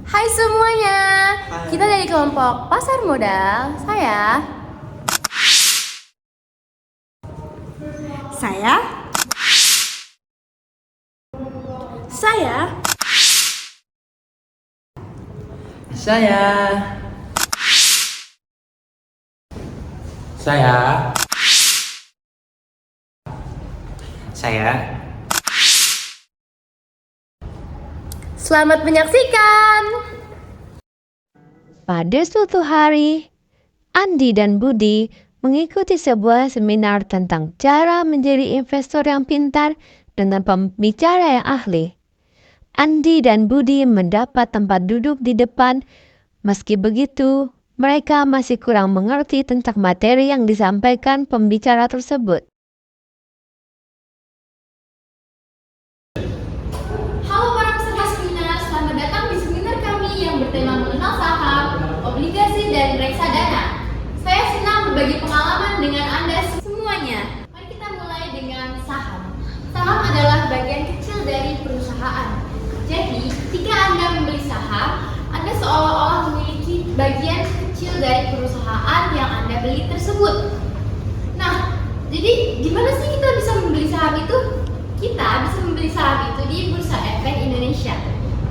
Hai semuanya, Hai. kita dari kelompok pasar modal. Saya Saya. Saya. Saya. Selamat menyaksikan. Pada suatu hari, Andi dan Budi mengikuti sebuah seminar tentang cara menjadi investor yang pintar dengan pembicara yang ahli. Andi dan Budi mendapat tempat duduk di depan. Meski begitu, mereka masih kurang mengerti tentang materi yang disampaikan pembicara tersebut. Halo para peserta seminar, selamat datang di seminar kami yang bertema mengenal saham, obligasi, dan reksadana. Saya senang berbagi pengalaman dengan Anda semuanya. Mari kita mulai dengan saham. Saham adalah bagian kecil dari perusahaan. Jadi, ketika Anda membeli saham, Anda seolah-olah memiliki bagian kecil dari perusahaan yang Anda beli tersebut. Nah, jadi gimana sih kita bisa membeli saham itu? Kita bisa membeli saham itu di Bursa Efek Indonesia.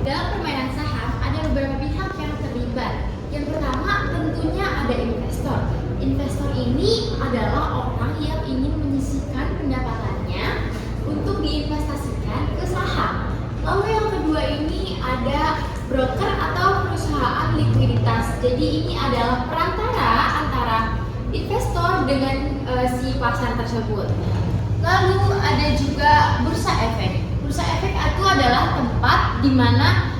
Dalam permainan saham ada beberapa pihak yang terlibat. Yang pertama tentunya ada investor. Investor ini adalah orang yang ingin menyisihkan pendapatannya untuk diinvestasikan ke saham. Lalu yang kedua ini ada broker atau perusahaan likuiditas. Jadi ini adalah perantara antara investor dengan si pasar tersebut. Lalu ada juga bursa efek. Bursa efek itu adalah tempat di mana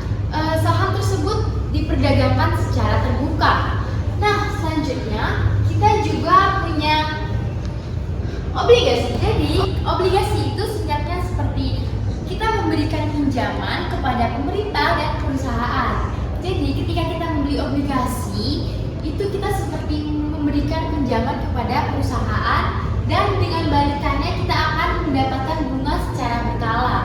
saham tersebut diperdagangkan secara terbuka. Nah, selanjutnya kita juga punya obligasi. Jadi, obligasi itu singkatnya seperti kita memberikan pinjaman kepada pemerintah dan perusahaan. Jadi, ketika kita membeli obligasi, itu kita seperti memberikan pinjaman kepada perusahaan dan dengan balikannya kita akan mendapatkan bunga secara berkala.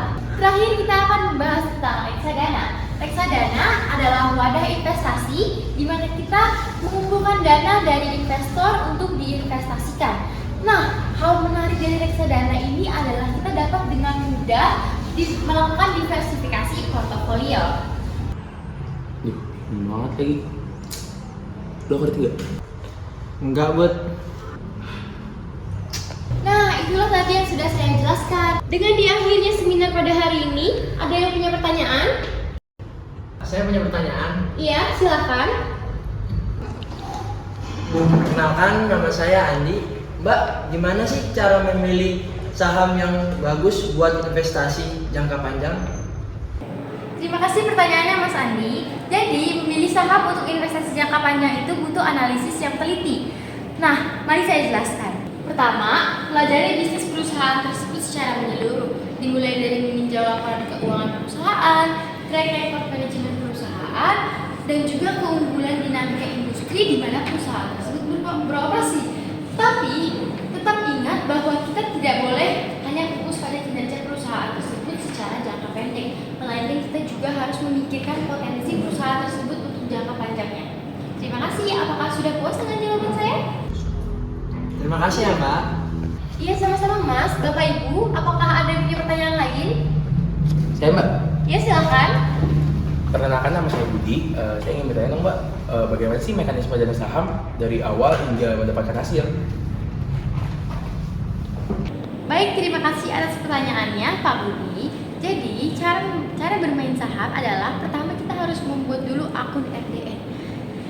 Terakhir kita akan membahas tentang reksadana. Reksadana adalah wadah investasi di mana kita mengumpulkan dana dari investor untuk diinvestasikan. Nah, hal menarik dari reksadana ini adalah kita dapat dengan mudah melakukan diversifikasi portofolio. Banget lagi. Lo ngerti gak? Enggak, Bud. Nah, itulah tadi yang sudah saya jelaskan. Dengan di akhirnya seminar pada hari ini, ada yang punya pertanyaan? Saya punya pertanyaan. Iya, silakan. Kenalkan, nama saya Andi. Mbak, gimana sih cara memilih saham yang bagus buat investasi jangka panjang? Terima kasih pertanyaannya Mas Andi. Jadi, memilih saham untuk investasi jangka panjang itu butuh analisis yang teliti. Nah, mari saya jelaskan. Pertama, pelajari bisnis perusahaan tersebut secara menyeluruh, dimulai dari meninjau laporan keuangan perusahaan, track record manajemen perusahaan, dan juga keunggulan dinamika industri di mana perusahaan tersebut beroperasi. Tapi, tetap ingat bahwa kita tidak boleh hanya fokus pada kinerja perusahaan tersebut secara jangka pendek, melainkan kita juga harus memikirkan potensi perusahaan tersebut untuk jangka panjangnya. Terima kasih. Apakah sudah puas dengan jawaban saya? Terima kasih ya, Mbak. Iya, sama-sama Mas. Bapak Ibu, apakah ada yang punya pertanyaan lain? Saya, Mbak. Ya, silakan. Perkenalkan, nama saya Budi. Saya ingin bertanya dong, Mbak, bagaimana sih mekanisme dana saham dari awal hingga mendapatkan hasil? Baik, terima kasih atas pertanyaannya Pak Budi. Jadi, cara bermain saham adalah pertama kita harus membuat dulu akun RDN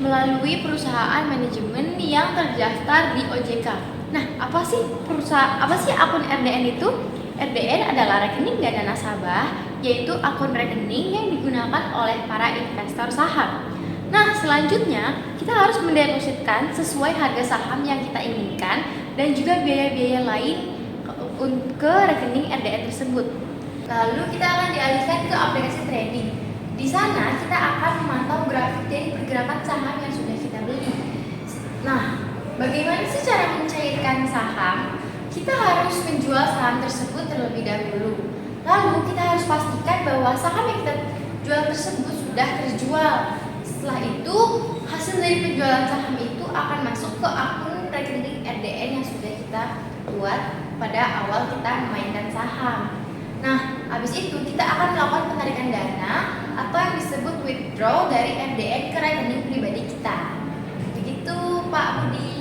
melalui perusahaan manajemen yang terdaftar di OJK. Nah, apa sih akun RDN itu? RDN adalah rekening dana nasabah, yaitu akun rekening yang digunakan oleh para investor saham. Nah, selanjutnya kita harus mendepositkan sesuai harga saham yang kita inginkan dan juga biaya-biaya lain ke rekening RDN tersebut. Lalu kita akan dialihkan ke aplikasi trading. Di sana kita akan memantau grafik dari pergerakan saham yang sudah kita beli. Nah, bagaimana sih cara mencairkan saham? Kita harus menjual saham tersebut terlebih dahulu. Lalu kita harus pastikan bahwa saham yang kita jual tersebut sudah terjual. Setelah itu, hasil dari penjualan saham itu akan masuk ke akun rekening RDN yang sudah kita buat pada awal kita memainkan saham. Nah, habis itu kita akan melakukan penarikan dana atau yang disebut withdraw dari RDN ke rekening pribadi kita. Begitu, Pak Budi.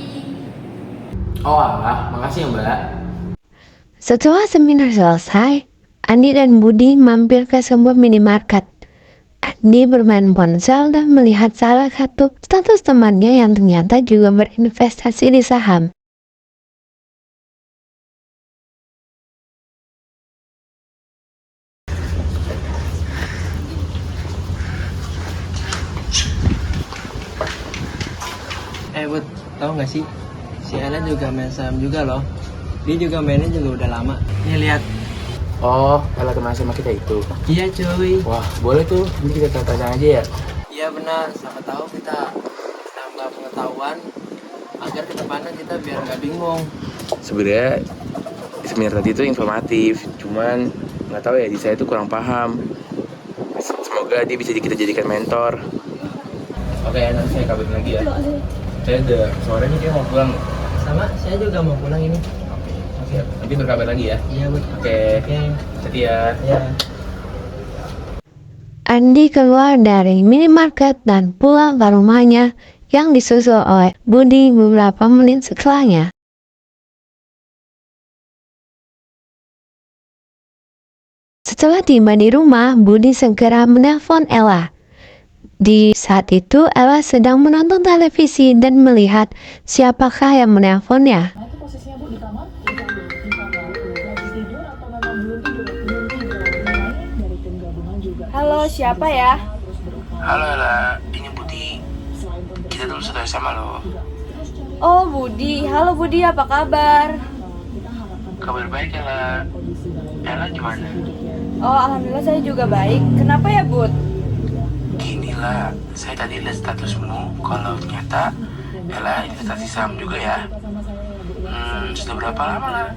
Oh alah, makasih ya Mbak. Setelah seminar selesai, Andi dan Budi mampir ke sebuah minimarket. Andi bermain ponsel dan melihat salah satu status temannya yang ternyata juga berinvestasi di saham. Bud, tahu nggak sih? Si Ella juga main saham juga loh. Dia juga mainnya juga udah lama. Nih lihat. Oh, Ella kenal sama kita itu. Iya cuy. Wah, boleh tuh. Nanti kita tanya aja ya. Iya benar. Siapa tahu kita nambah pengetahuan agar kedepannya kita biar nggak bingung. Sebenarnya seminar tadi itu informatif, cuman nggak tahu ya di saya itu kurang paham. Semoga dia bisa kita jadikan mentor. Oke, nanti saya kabarin lagi ya. Saya udah sorenya dia mau pulang. Sama, saya juga mau pulang ini. Siap. Nanti berkabar lagi ya. Iya Bud. Oke. Oke. Setia. Ya. Andi keluar dari minimarket dan pulang ke rumahnya yang disusul oleh Budi beberapa menit setelahnya. Setelah tiba di rumah, Budi segera menelpon Ella. Di saat itu, Ella sedang menonton televisi dan melihat siapakah yang menelponnya. Halo, siapa ya? Halo Ella, ini Budi. Kita dulu sudah sama loh. Oh, Budi. Halo Budi, apa kabar? Kabar baik Ella. Ella gimana? Oh, alhamdulillah saya juga baik. Kenapa ya, Bud? Gini lah, saya tadi lihat statusmu kalau ternyata Ella investasi saham juga ya. Sudah berapa lama lah?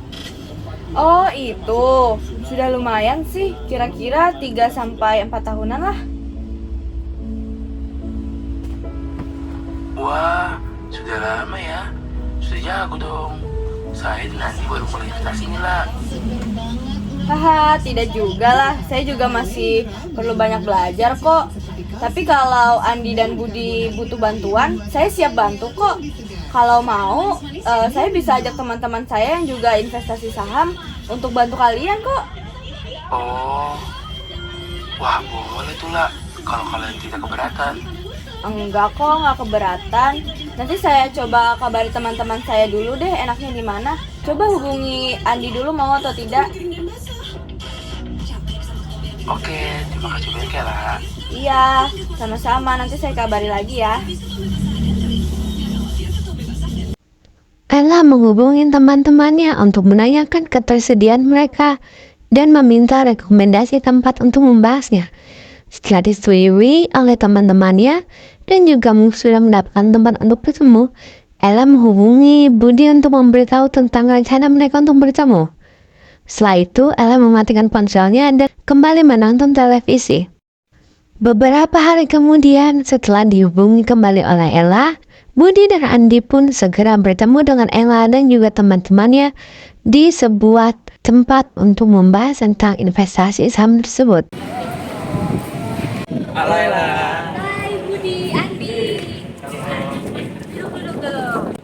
Oh, itu. Sudah lumayan sih. Kira-kira 3-4 tahunan lah. Wah, sudah lama ya. Sudah jago dong. Saya nanti baru mulai investasi ini lah. Haha, tidak juga lah. Saya juga masih perlu banyak belajar kok. Tapi kalau Andi dan Budi butuh bantuan, saya siap bantu kok. Kalau mau, saya bisa ajak teman-teman saya yang juga investasi saham untuk bantu kalian kok. Oh, wah boleh tuh lah. Kalau kalian tidak keberatan. Enggak kok, nggak keberatan. Nanti saya coba kabari teman-teman saya dulu deh, enaknya di mana. Coba hubungi Andi dulu, mau atau tidak? Oke, terima kasih banyak ya lah. Iya, sama-sama. Nanti saya kabari lagi ya. Ella menghubungi teman-temannya untuk menanyakan ketersediaan mereka dan meminta rekomendasi tempat untuk membahasnya. Setelah disetujui oleh teman-temannya dan juga sudah mendapatkan tempat untuk bertemu, Ella menghubungi Budi untuk memberitahu tentang rencana mereka untuk bertemu. Setelah itu, Ella mematikan ponselnya dan kembali menonton televisi. Beberapa hari kemudian, setelah dihubungi kembali oleh Ella, Budi dan Andi pun segera bertemu dengan Ella dan juga teman-temannya di sebuah tempat untuk membahas tentang investasi saham tersebut. Halo Ella. Hai Budi, Andi. Duduk.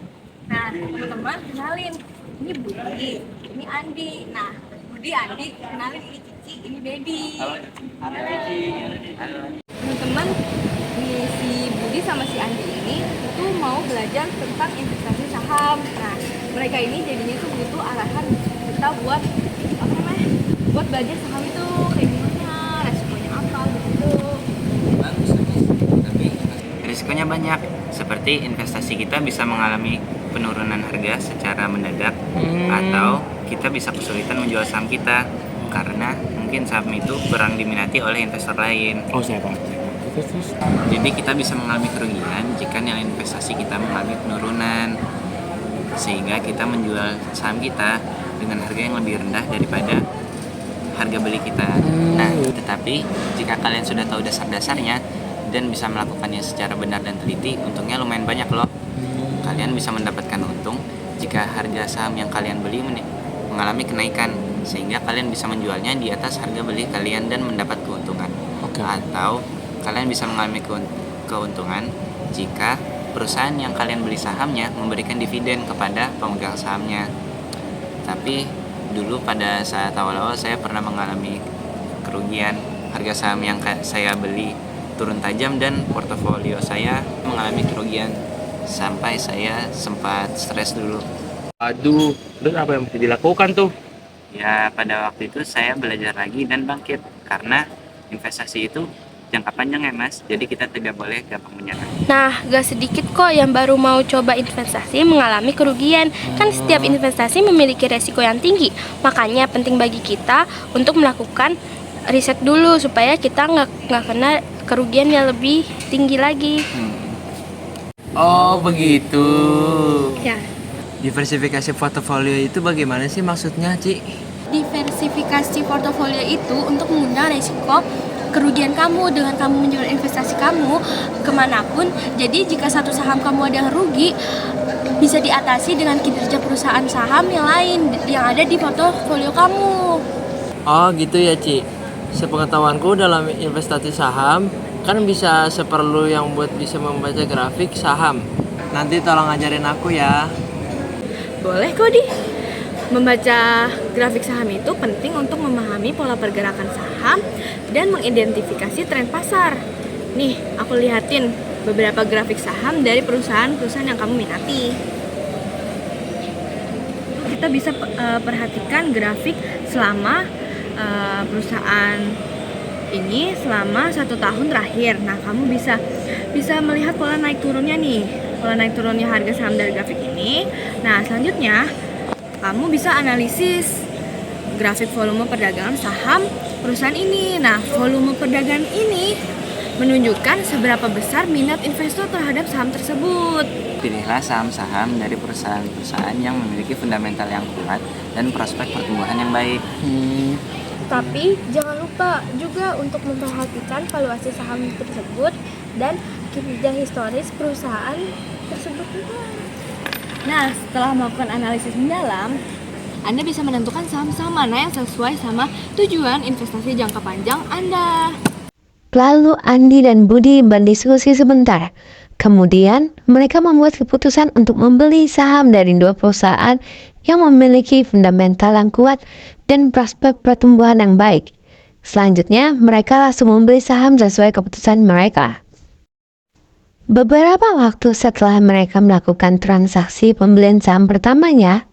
Nah, teman-teman kenalin. Ini Budi, ini Andi. Nah, Budi, Andi, kenalin ini Cici, ini Baby. Halo Cici. Teman-teman, si Budi sama si Andi ini itu mau belajar tentang investasi saham. Nah, mereka ini jadinya tuh butuh arahan kita buat apa namanya? Buat belajar saham itu kayak gimana, resikonya apa gitu. Bagus, tapi risikonya banyak. Seperti investasi kita bisa mengalami penurunan harga secara mendadak, atau kita bisa kesulitan menjual saham kita karena mungkin saham itu kurang diminati oleh investor lain. Oh siapa? Jadi kita bisa mengalami kerugian jika nilai investasi kita mengalami penurunan, sehingga kita menjual saham kita dengan harga yang lebih rendah daripada harga beli kita. Nah, tetapi jika kalian sudah tahu dasar-dasarnya, dan bisa melakukannya secara benar dan teliti, untungnya lumayan banyak loh. Kalian bisa mendapatkan untung jika harga saham yang kalian beli mengalami kenaikan, sehingga kalian bisa menjualnya di atas harga beli kalian dan mendapat keuntungan. Atau kalian bisa mengalami keuntungan jika perusahaan yang kalian beli sahamnya memberikan dividen kepada pemegang sahamnya. Tapi dulu pada saat awal-awal saya pernah mengalami kerugian. Harga saham yang saya beli turun tajam dan portofolio saya mengalami kerugian sampai saya sempat stres dulu. Aduh, terus apa yang mesti dilakukan tuh? Ya, pada waktu itu saya belajar lagi dan bangkit karena investasi itu jangka panjang ya mas, jadi kita tidak boleh gampang menyerah. Nah, gak sedikit kok yang baru mau coba investasi mengalami kerugian. Kan setiap investasi memiliki resiko yang tinggi. Makanya penting bagi kita untuk melakukan riset dulu supaya kita nggak kena kerugian yang lebih tinggi lagi. Oh begitu. Ya. Diversifikasi portofolio itu bagaimana sih maksudnya, Ci? Diversifikasi portofolio itu untuk mengundang resiko kerugian kamu dengan kamu menjual investasi kamu kemanapun. Jadi jika satu saham kamu ada yang rugi, bisa diatasi dengan kinerja perusahaan saham yang lain yang ada di portofolio kamu. Oh gitu ya, Ci. Sepengetahuanku dalam investasi saham kan bisa seperlu yang buat bisa membaca grafik saham. Nanti tolong ajarin aku ya. Boleh kok, Di. Membaca grafik saham itu penting untuk memahami pola pergerakan saham dan mengidentifikasi tren pasar. Nih, aku lihatin beberapa grafik saham dari perusahaan-perusahaan yang kamu minati. Kita bisa perhatikan grafik selama perusahaan ini selama 1 tahun terakhir. Nah, kamu bisa melihat pola naik turunnya nih, pola naik turunnya harga saham dari grafik ini. Nah, selanjutnya kamu bisa analisis grafik volume perdagangan saham perusahaan ini. Nah, volume perdagangan ini menunjukkan seberapa besar minat investor terhadap saham tersebut. Pilihlah saham-saham dari perusahaan-perusahaan yang memiliki fundamental yang kuat dan prospek pertumbuhan yang baik. Tapi jangan lupa juga untuk memperhatikan valuasi saham tersebut dan kinerja historis perusahaan tersebut juga. Nah, setelah melakukan analisis mendalam, Anda bisa menentukan saham-saham mana yang sesuai sama tujuan investasi jangka panjang Anda. Lalu Andi dan Budi berdiskusi sebentar. Kemudian mereka membuat keputusan untuk membeli saham dari 2 perusahaan yang memiliki fundamental yang kuat dan prospek pertumbuhan yang baik. Selanjutnya, mereka langsung membeli saham sesuai keputusan mereka. Beberapa waktu setelah mereka melakukan transaksi pembelian saham pertamanya,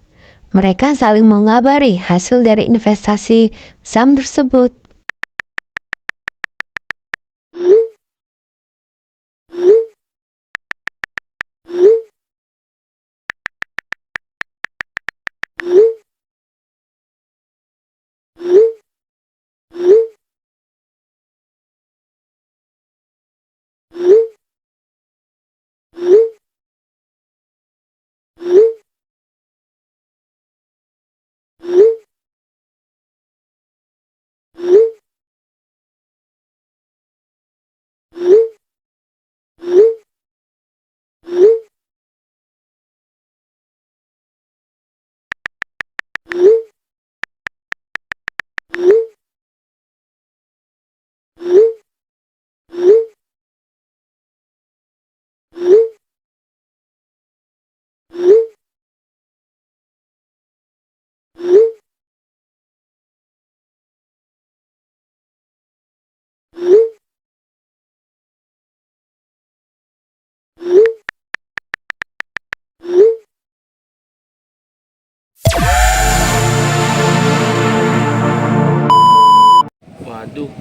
mereka saling mengabari hasil dari investasi saham tersebut. Waduh,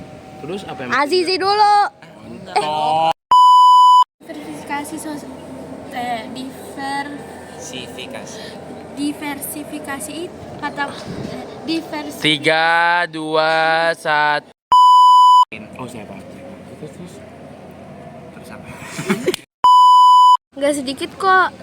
terus apa yang Azizi dulu. Diversifikasi kata 3, 2, 1. Oh siapa? Terus apa? Gak sedikit kok